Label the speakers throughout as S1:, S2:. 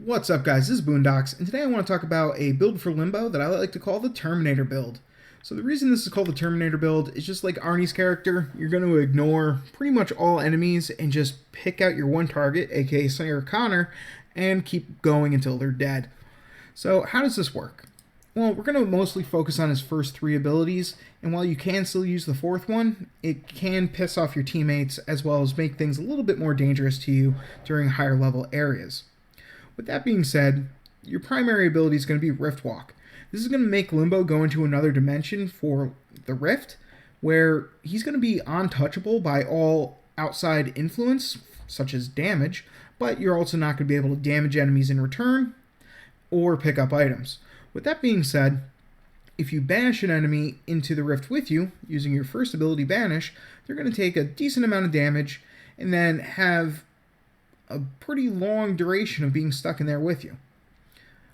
S1: What's up, guys? This is Boondocks, and today I want to talk about a build for Limbo that I like to call the Terminator build. So the reason this is called the Terminator build is just like Arnie's character, you're going to ignore pretty much all enemies and just pick out your one target, aka Sarah Connor, and keep going until they're dead. So how does this work? Well, we're going to mostly focus on his first three abilities, and while you can still use the fourth one, it can piss off your teammates as well as make things a little bit more dangerous to you during higher level areas. With that being said, your primary ability is going to be Rift Walk. This is going to make Limbo go into another dimension for the Rift, where he's going to be untouchable by all outside influence, such as damage, but you're also not going to be able to damage enemies in return or pick up items. With that being said, if you banish an enemy into the Rift with you, using your first ability Banish, they're going to take a decent amount of damage and then have a pretty long duration of being stuck in there with you.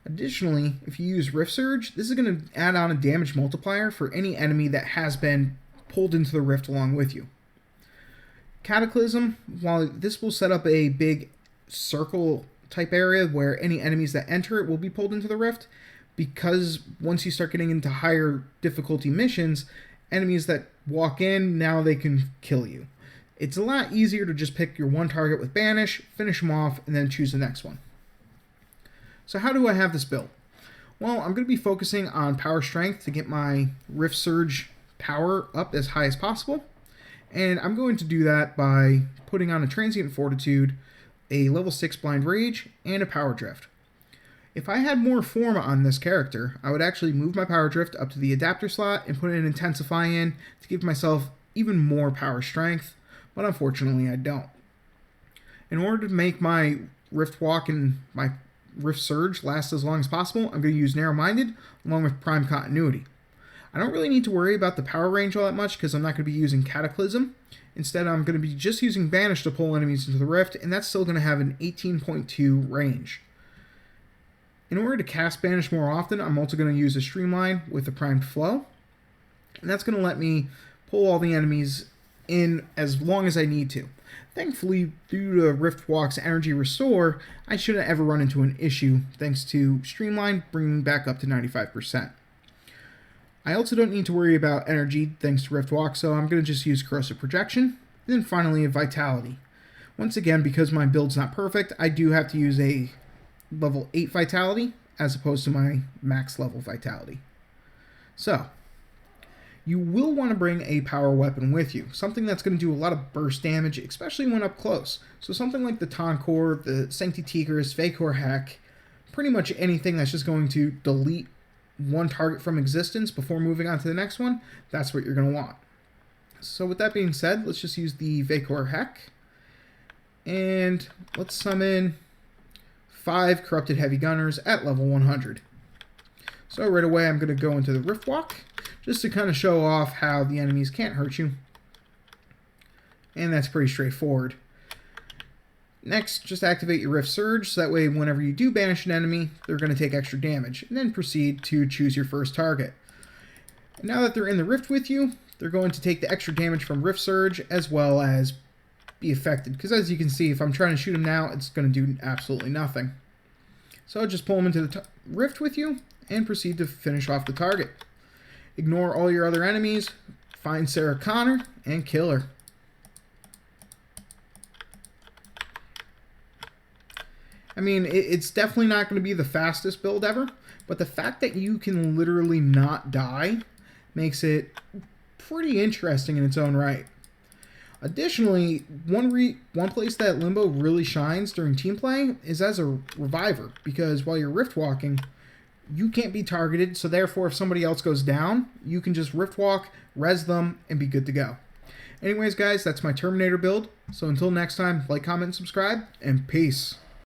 S1: Additionally, if you use Rift Surge, this is going to add on a damage multiplier for any enemy that has been pulled into the Rift along with you. Cataclysm, while this will set up a big circle type area where any enemies that enter it will be pulled into the Rift, because once you start getting into higher difficulty missions, enemies that walk in, now they can kill you. It's a lot easier to just pick your one target with Banish, finish them off, and then choose the next one. So how do I have this built? Well, I'm going to be focusing on power strength to get my Rift Surge power up as high as possible. And I'm going to do that by putting on a Transient Fortitude, a level 6 Blind Rage, and a Power Drift. If I had more Forma on this character, I would actually move my Power Drift up to the adapter slot and put an Intensify in to give myself even more power strength, but unfortunately I don't. In order to make my Rift Walk and my Rift Surge last as long as possible, I'm going to use Narrow Minded along with Prime Continuity. I don't really need to worry about the power range all that much because I'm not going to be using Cataclysm. Instead, I'm going to be just using Banish to pull enemies into the Rift, and that's still going to have an 18.2 range. In order to cast Banish more often, I'm also going to use a Streamline with a Primed Flow, and that's going to let me pull all the enemies in as long as I need to. Thankfully, due to Rift Walk's Energy Restore, I shouldn't ever run into an issue thanks to Streamline bringing back up to 95%. I also don't need to worry about energy thanks to Rift Walk, so I'm going to just use Corrosive Projection, and then finally a Vitality. Once again, because my build's not perfect, I do have to use a level 8 Vitality as opposed to my max level Vitality. So, you will want to bring a power weapon with you, something that's going to do a lot of burst damage, especially when up close. So something like the Toncore, the Sancti Tigris, Vacor Heck, pretty much anything that's just going to delete one target from existence before moving on to the next one, that's what you're going to want. So with that being said, let's just use the Vacor Heck, and let's summon 5 Corrupted Heavy Gunners at level 100. So right away I'm going to go into the Rift Walk, just to kind of show off how the enemies can't hurt you. And that's pretty straightforward. Next, just activate your Rift Surge, so that way whenever you do banish an enemy, they're going to take extra damage. And then proceed to choose your first target. And now that they're in the Rift with you, they're going to take the extra damage from Rift Surge, as well as be affected. Because as you can see, if I'm trying to shoot them now, it's going to do absolutely nothing. So just pull them into the Rift with you, and proceed to finish off the target. Ignore all your other enemies, find Sarah Connor, and kill her. I mean, it's definitely not going to be the fastest build ever, but the fact that you can literally not die makes it pretty interesting in its own right. Additionally, one place that Limbo really shines during team play is as a reviver, because while you're Rift Walking, you can't be targeted, so therefore if somebody else goes down, you can just Rift Walk, res them, and be good to go. Anyways, guys, that's my Terminator build. So until next time, like, comment, and subscribe, and peace.